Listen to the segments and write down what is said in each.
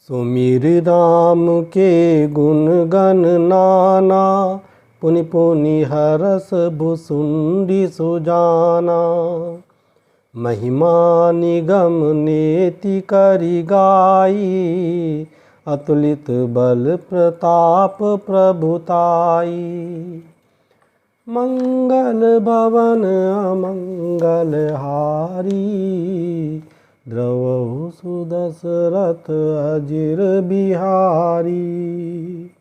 सुमिर राम के गुण गण नाना, पुनि पुनि हरस भुसुंडी सुजाना। महिमा निगम नेति करि गाई, अतुलित बल प्रताप प्रभुताई। मंगल भवन अमंगल हारी, द्रवहु सुदशरथ अजिर बिहारी।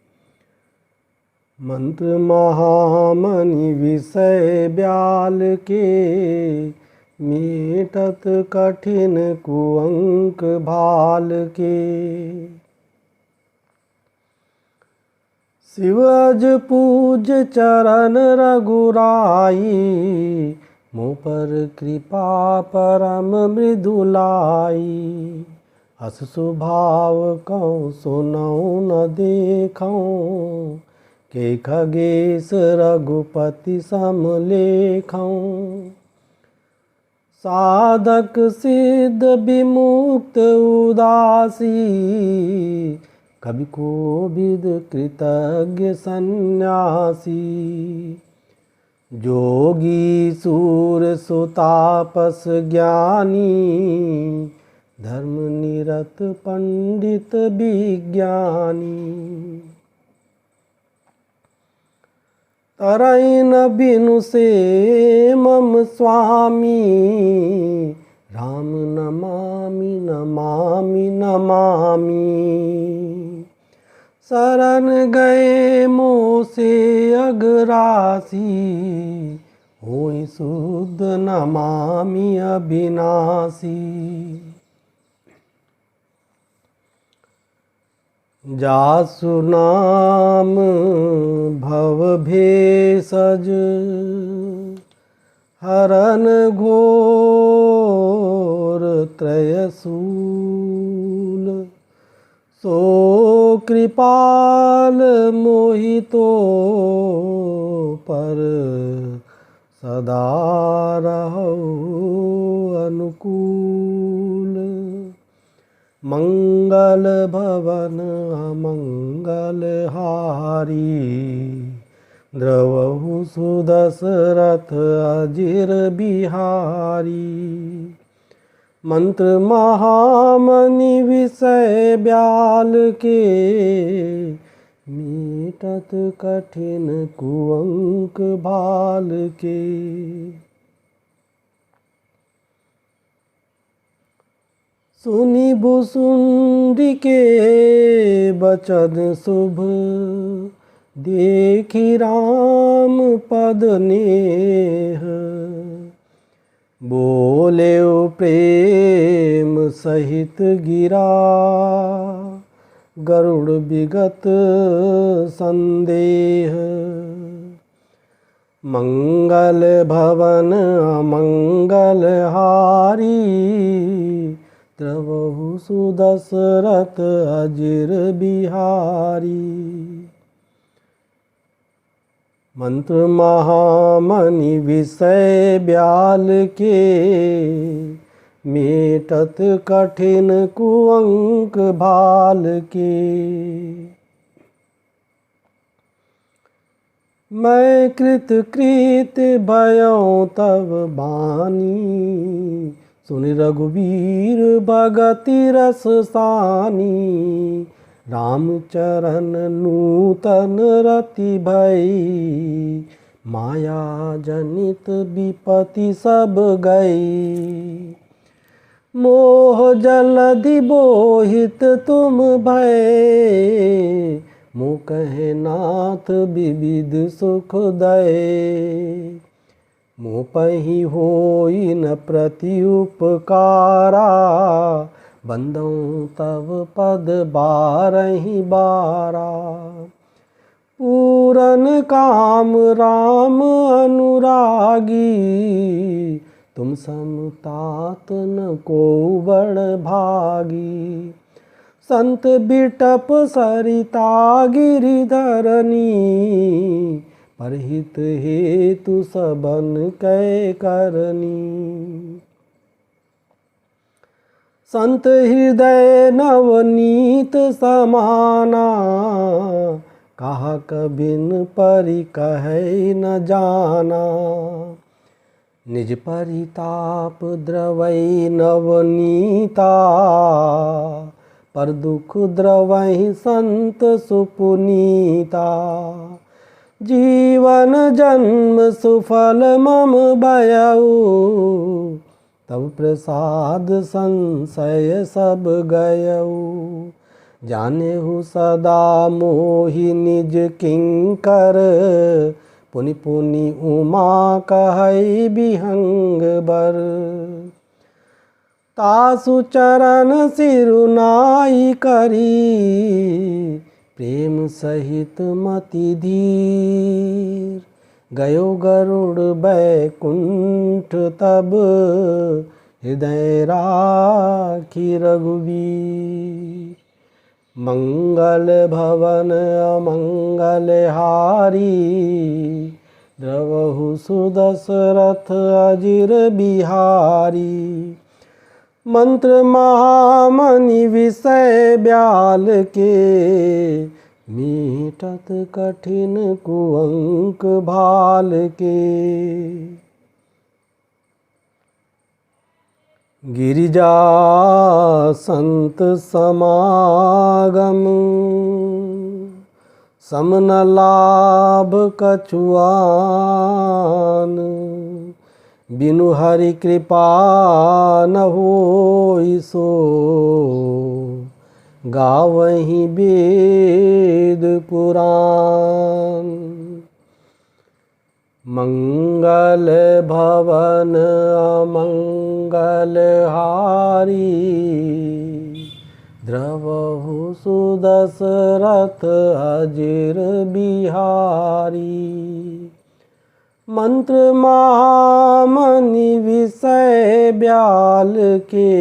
मंत्र महामणि विषय ब्याल के, मेटत कठिन कुअंक भाल के। शिवज पूज चरण रघुराई, मुँह पर कृपा परम मृदुलाई। अस स्वभाव कौ सुनौ न देखौ, के खगेश रघुपति सम लेखौ। साधक सिद्ध विमुक्त उदासी, कवि कोविद कृतज्ञ सन्यासी। जोगी सूर सुतापस ज्ञानी, धर्म निरत पंडित विज्ञानी। तरई न बिनु से मम स्वामी, राम नमामि नमामि नमामि। शरण गए मोह से अगरासी, होई शुद्ध नमामि अविनाशी। जासु नाम भव भेषज, हरन घोर त्रयशूल। सो कृपाल मोहितो पर, सदा रहु अनुकूल। मंगल भवन अमंगल हारी, द्रवहु सुदशरथ अजिर बिहारी। मंत्र महामणि विषय ब्याल के, मीटत कठिन कुअंक भाल के। सुनि भुसुंडी के बचन शुभ, देखि राम पद नेह। बोले प्रेम सहित गिरा, गरुड़ विगत संदेह। मंगल भवन अमंगल हारी, द्रवहु सुदशरथ अजिर बिहारी। मंत्र महामणि विषय ब्याल के, मेटत कठिन कुअंक भाल के। मैं कृत कृत भयौ तब बानी, सुनि रघुवीर भगति रस सानी। रामचरण नूतन रति भई, माया जनित विपति सब गई। मोह जलधि बोहित तुम भय, मुँह कहे नाथ विविध सुख दये। मुँह पहि होई न प्रति उपकारा, बंदौ तव पद बारहि बारा। पूरन काम राम अनुरागी, तुम सम तात न को बड़ भागी। संत बिटप सरिता गिरिधरनी, परहित हेतु सबन कै करनी। संत हृदय नवनीत समाना, कहा कबिन परि कहे न जाना। निज परिताप द्रवै नवनीता, पर दुख द्रवै संत सुपुनीता। जीवन जन्म सुफल मम भयउ, तब प्रसाद संशय सब गयउ। जानेहु सदा मोहि निज किंकर, पुनि पुनि उमा कहै बिहंग बर। तासु चरण सिरुनाई करी, प्रेम सहित मति धीर। गयो गरुड़ बैकुंठ तब, हृदय राखी रघुवीर। मंगल भवन अमंगल हारी, द्रवहु सुदशरथ अजिर बिहारी। मंत्र महामणि विषय ब्याल के, मीटत कठिन कुअंक भाल के। गिरिजा संत समागम, सम न लाभ कछुआन। बिनु हरि कृपा न होई सो, गावहीं वेद पुराण। मंगल भवन अमंगल हारी, द्रवहु सुदशरथ अजिर बिहारी। मंत्र महामणि विषय ब्याल के,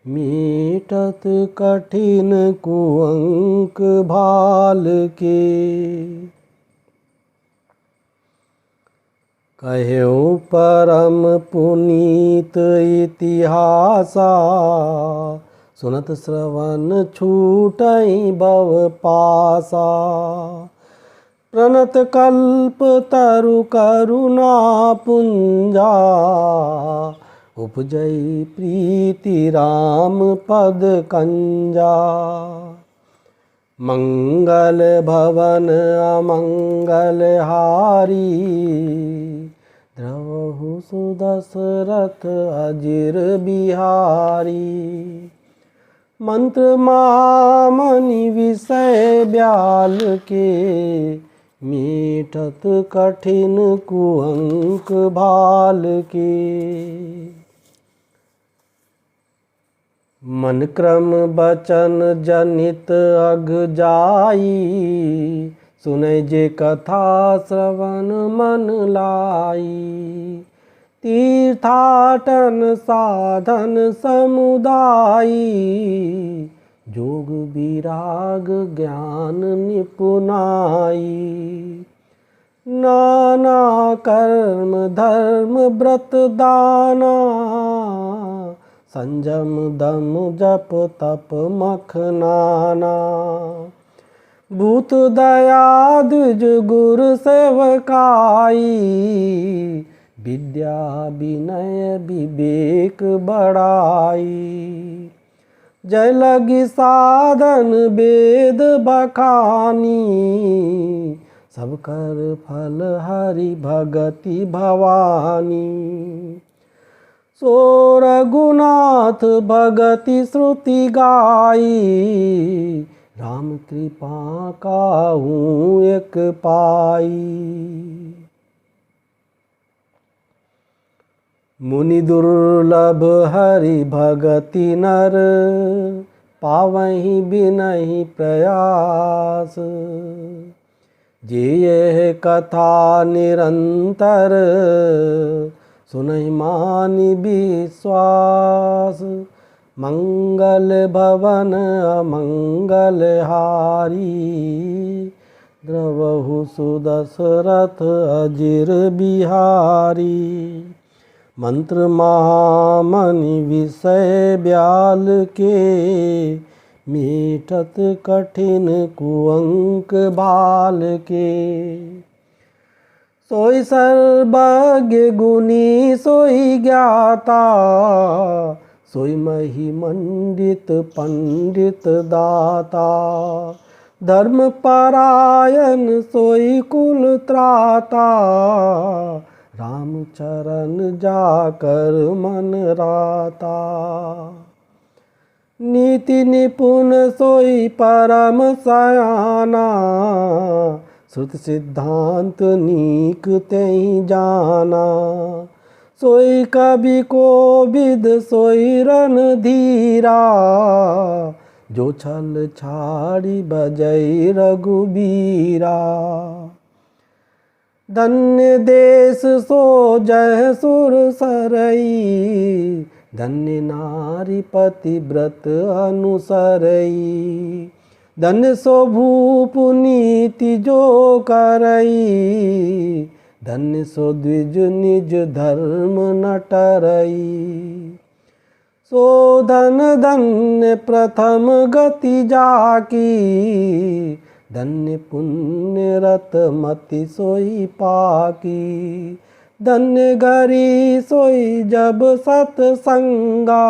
मीटत कठिन कुअंक भाल के। कह्यो परम पुनीत इतिहासा, सुनत श्रवण छूटई भव पासा। प्रणत कल्प तरु करुणा पुंजा, उपजई प्रीति राम पद कंजा। मंगल भवन अमंगल हारी, द्रवहु सुदशरथ अजिर बिहारी। मंत्र महामणि विषय ब्याल के, मीटत कठिन कुअंक भाल के। मन क्रम बचन जनित अघ जाई, सुनै जे कथा श्रवण मन लाई। तीर्थाटन साधन समुदायी, जोग विराग ज्ञान निपुनाई। नाना कर्म धर्म व्रत दाना, संजम दम जप तप मखनाना। भूत दया द्विज गुर सेवकाई, विद्या विनय विवेक बढ़ाई। जय लगी साधन वेद बखानी, सब कर फल हरि भगति भवानी। सो रघुनाथ भगति श्रुति गाई, राम कृपा काहू एक पाई। मुनि दुर्लभ हरि भगति नर, पावहीं बिनहि प्रयास। जे यह कथा निरंतर, सुनहि मानि विश्वास। मंगल भवन अमंगल हारी, द्रवहु सुदशरथ अजिर बिहारी। मंत्र महामनि विषय ब्याल के, मीठत कठिन कुअंक बाल के। सोई सर्वज्ञ गुणी सोई ज्ञाता, सोई महिमंडित पंडित दाता। धर्म परायण सोई कुल त्राता, राम चरण जाकर मन राता। नीति निपुण सोई परम सयाना, श्रुत सिद्धांत नीक तेहि जाना। सोई कवि कोविद सोई रणधीरा, जो छल छाड़ी बजै रघुबीरा। धन्य देश सो जय सुर सरई, धन्य नारी पतिव्रत अनुसरई। धन्य सो भूप नीति जो करई, धन्य सो द्विज निज धर्म न टरई। सो धन धन्य प्रथम गति जाकी, धन्य पुण्य रत मति सोई पाकी। धन्य घरी सोई जब सतसंगा,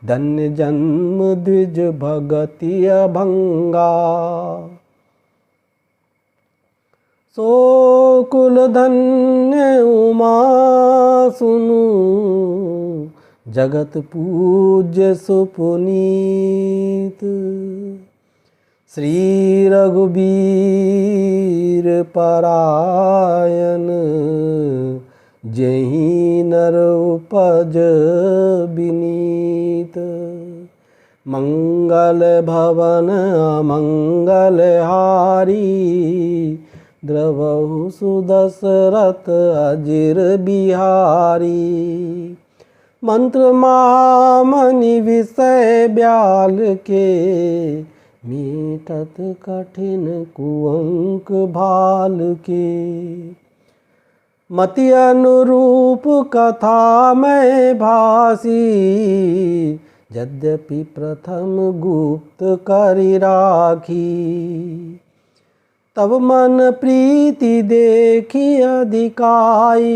धन्य जन्म द्विज भगति अभंगा। सो कुल धन्य उमा सुनु, जगत पूज्य सुपुनीत। श्री रघुबीर परायण, जेहि नर उपज विनीत। मंगल भवन अमंगल हारी, द्रवहु सुदशरथ अजिर बिहारी। मंत्र महामनि विषय ब्याल के, मीठत कठिन कुअंक भाल के। मति अनुरूप कथा में भासी, यद्यपि प्रथम गुप्त करि राखी। तब मन प्रीति देखी अधिकाई,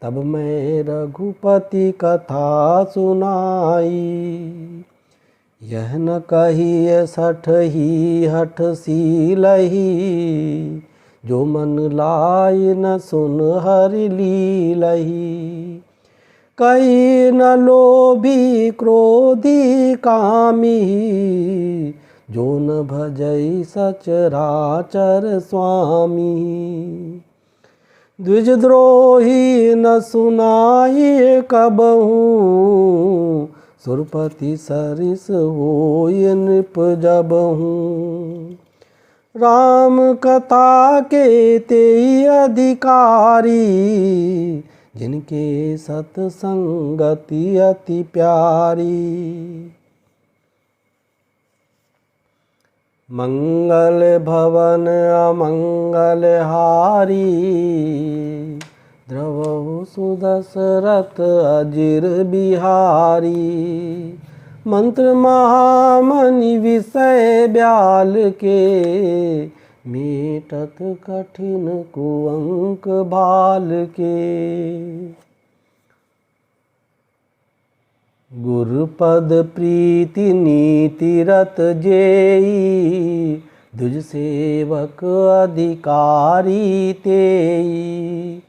तब मैं रघुपति कथा सुनाई। यह न कहिए सठ ही हठ सीलही, जो मन लाई न सुन हरि लीलही। कही न लोभी क्रोधी कामी, जो न भजई सचराचर स्वामी। द्विजद्रोही न सुनाई कबहू, सुरपति सरिस होय नृप जबहू। राम कथा के तेई अधिकारी, जिनके सत्संगति अति प्यारी। मंगल भवन अमंगल हारी, द्रवहु सुदशरथ अजिर बिहारी। मंत्र महामनि विषय ब्याल के, मीठत कठिन कुअंक भाल के। गुरुपद प्रीति नीति रत जेई, दुज सेवक अधिकारी तेई।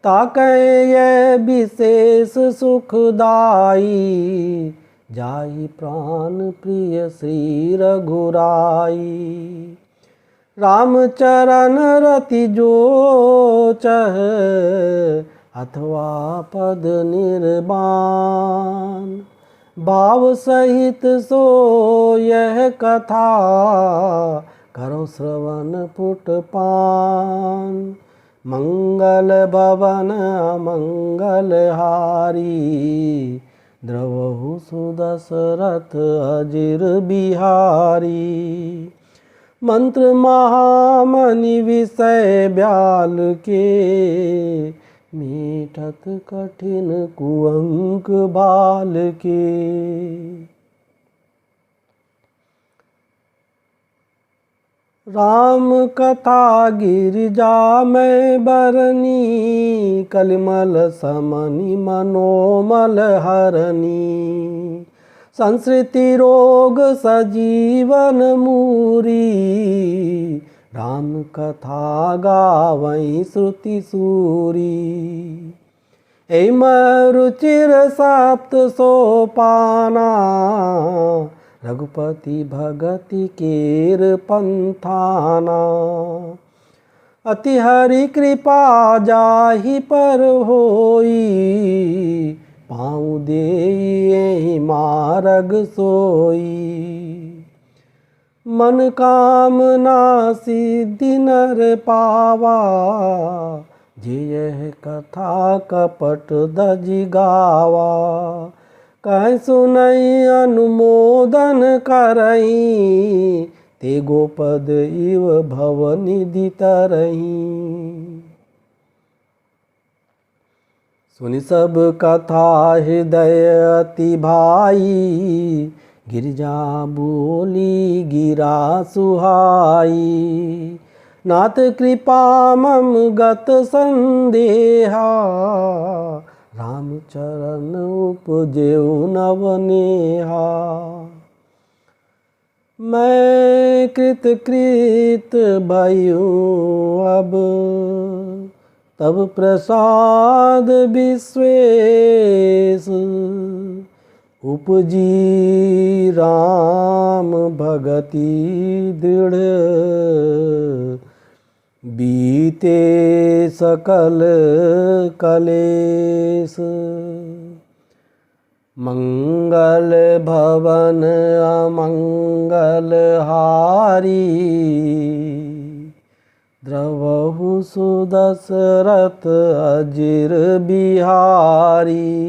ताकै यह विशेष सुखदाई, जाहि प्राण प्रिय श्री रघुराई। रामचरण रति जो चह, अथवा पद निर्बाण। भाव सहित सो यह कथा, करो श्रवण पुट पान। मंगल भवन अमंगल हारी, द्रवहु सुदशरथ अजिर बिहारी। मंत्र महामनि विषय ब्याल के, मीठत कठिन कुअंक बाल के। राम कथा गिरिजा में बरनी, कलिमल समनि मनोमल हरनी। संस्कृति रोग सजीवन मूरी, राम कथा गावई श्रुति सूरी। एम रुचिर सप्त सोपाना, रघुपति भगति केर पंथाना। अति हरि कृपा जाहि पर होई, पाँव देई मार्ग सोई। मन कामना सिद्धि नर पावा, जे यह कथा कपट दजि गावा। कह सुनई अनुमोदन करई, ते गोपद इव भवनिधि तरही। सुनि सब कथा हृदय अति भाई, गिरिजा बोली गिरा सुहाई। नाथ कृपा मम गत संदेहा, राम चरण उपजेऊ नवनेहा। मैं कृत भयूँ अब, तब प्रसाद विश्वेश। उपजी राम भगति दृढ़, बीते सकल कलेश। मंगल भवन अमंगल हारी, द्रवहु सुदशरथ अजिर बिहारी।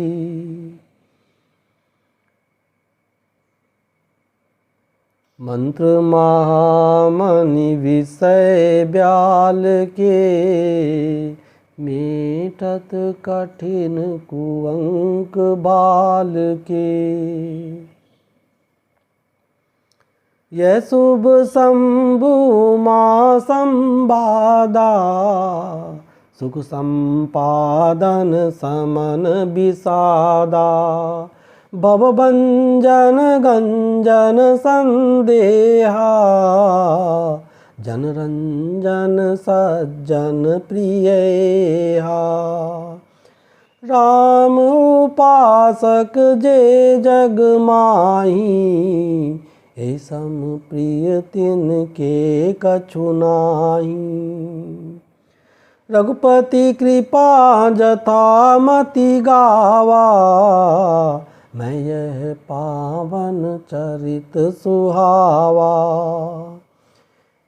मंत्र महामणि विषय ब्याल के, मीठत कठिन कुअंक बाल के। यह शुभ शंभु माँ संवादा, सुख संपादन समन विषादा। भवभंजन गंजन संदेहा, जनरंजन सज्जन प्रियहा। राम उपासक जे जग माही, ए सम प्रिय तिनके कछु नाही। रघुपति कृपा जथा मति गावा, मैं यह पावन चरित सुहावा।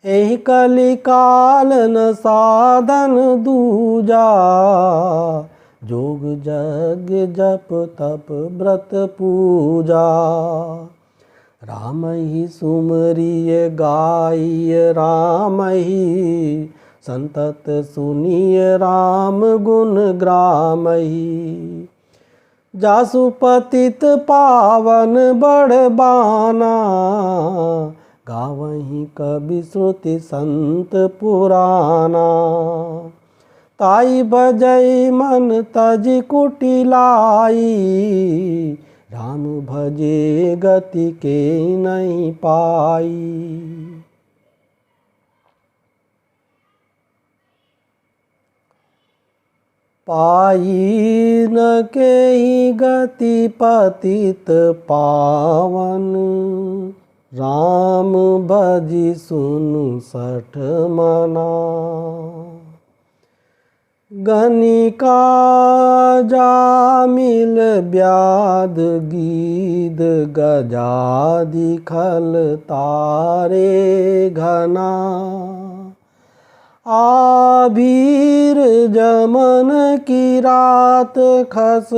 एहि कलि काल न साधन दूजा, जोग जग जप तप व्रत पूजा। राम ही सुमरिय गाइय राम ही, संतत सुनिय राम गुण ग्रामहि। जासु पतित पावन बड़बाना, गावहीं कवि श्रुति संत पुराना। ताई बजई मन तज कुटिलाई, राम भजे गति के नहीं पाई। पाई न के ही गति पतित पावन, राम भजी सुनु सठ मना। गनिका जामिल ब्याद गीद गजादि खल तारे घना। आभीर जमन की रात खस,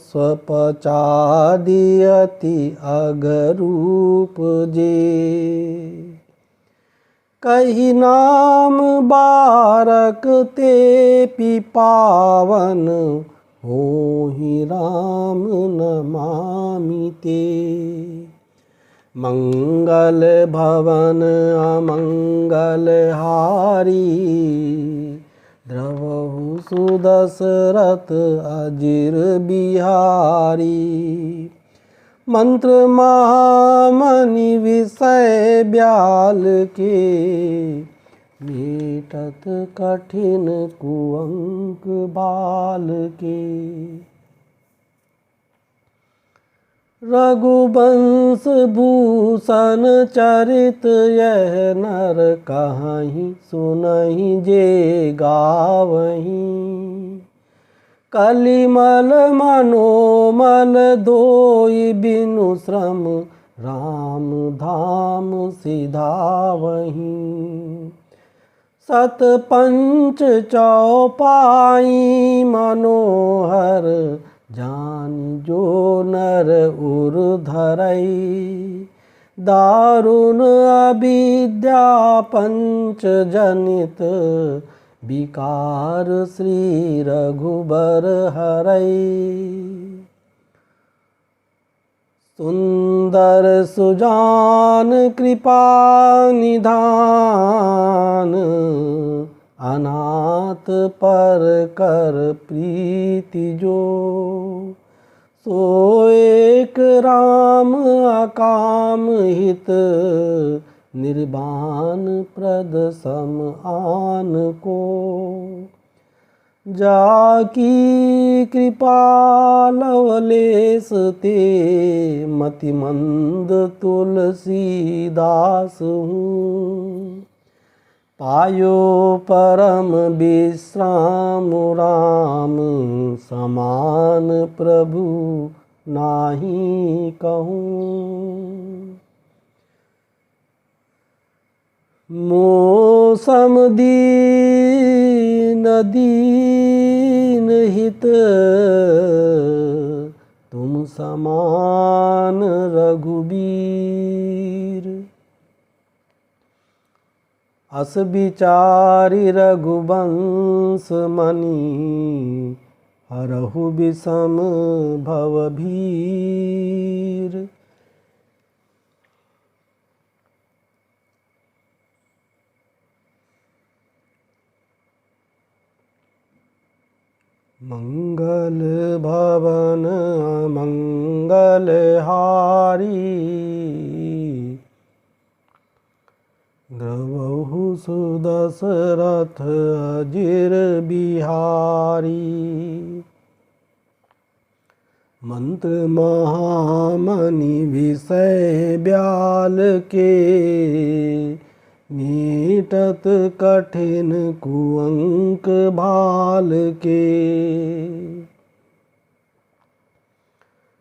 स्वपचादि अति अघरूप जे। कही नाम बारक ते पावन, होहि राम नमामि ते। मंगल भवन अमंगल हारी, द्रवहु सुदशरथ अजिर बिहारी। मंत्र महामणि विषय ब्याल के, मेटत कठिन कुअंक बाल के। रघुवंश भूषण चरित यह नर कहीं सुनहि जे गावहीं। कलिमल मनोमल धोई बिनु श्रम, राम धाम सिधावहीं। सत पंच चौपाई मनोहर, जान जो नर उर धरई। दारुण अविद्या पंच जनित, विकार श्री रघुबर हरई। सुंदर सुजान कृपा निधान, अनाथ पर कर प्रीति जो। सो एक राम अकाम हित, निर्बान प्रद सम आन को। जाकी कृपा लवलेस ते, मति मंद तुलसीदास हूँ। पायो परम विश्राम राम, समान प्रभु नाही कहूँ। मौसम दीन दीन हित, तुम समान रघुबीर। अस विचारि रघुवंश मनि, हरहु विषम भवभीर। मंगल भवन मंगल हारी, द्रवहु सुदशरथ अजिर बिहारी। मंत्र महामणि विषय ब्याल के, मीटत कठिन कुअंक भाल के।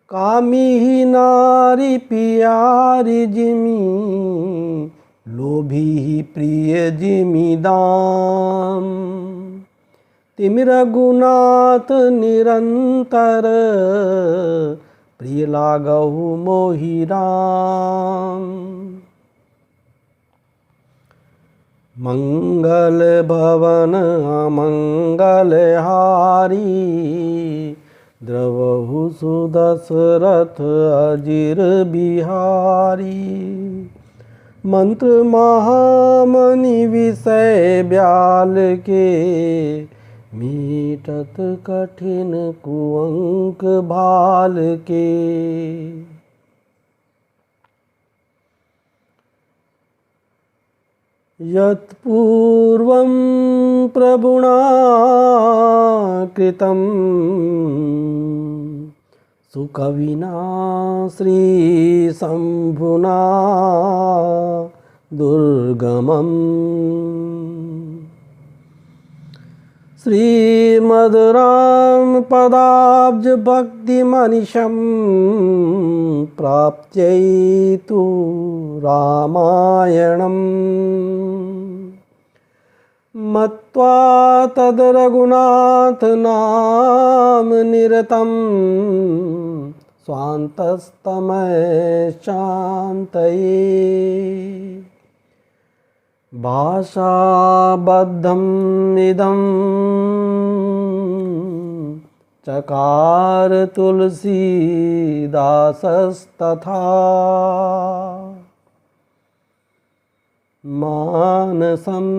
कामी नारी प्यारी जिमी, लोभी प्रिय जिमी दाम। तिमि रघुनाथ निरंतर, प्रिय लागहु मोहि राम। मंगल भवन अमंगल हारी, द्रवहु सुदशरथ अजिर बिहारी। मंत्र महामणि विषय ब्याल के, मीटत कठिन कुअंक भाल के। यत्पूर्वं प्रभुना कृतं, सुकविना श्रीशंभुना दुर्गमम्। श्रीमद् पदाब्ज भक्तिमनिशं, प्राप्त्यैतु रामायणम्। मत्वा तद् रघुनाथ नाम निरतं, स्वान्तस्तमय शान्तये। भाषाबद्धम् इदं चकार तुलसीदासस्तथा मानसम्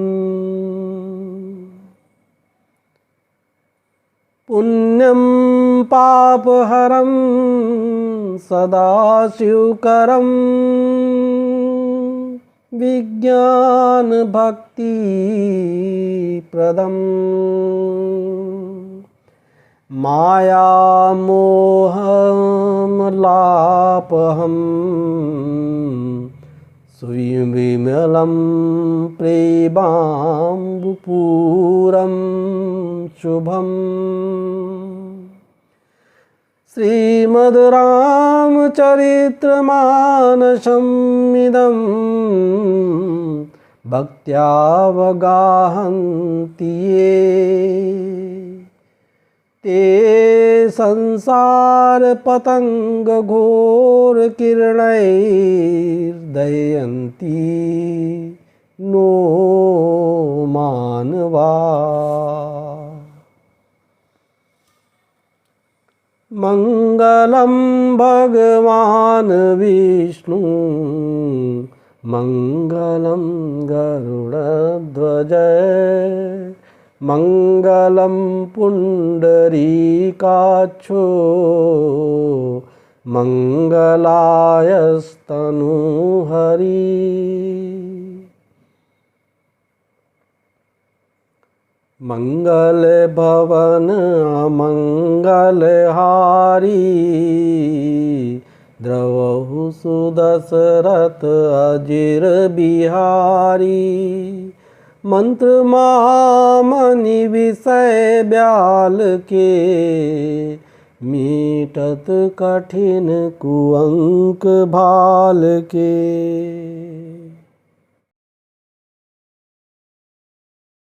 पुण्यं पापहरं सदाशिवकरं विज्ञानभक्तिप्रदम् मायामोहमलापहम् सुविमलं प्रेमाम्बुपूरं शुभम् श्रीमद् रामचरितमानसमिदं भक्त्यावगाहन्ति ये ते संसारपतङ्गघोरकिरणैर्दयन्ति नो मानवा। मङ्गलं भगवान् विष्णु मङ्गलं गरुडध्वज मङ्गलं पुण्डरीकाक्षो मङ्गलायस्तनूहरि। मंगल भवन मंगलहारी द्रवहु सुदशरथ अजिर बिहारी मंत्र महामणि विषय ब्याल के मीटत कठिन कुअंक भाल के।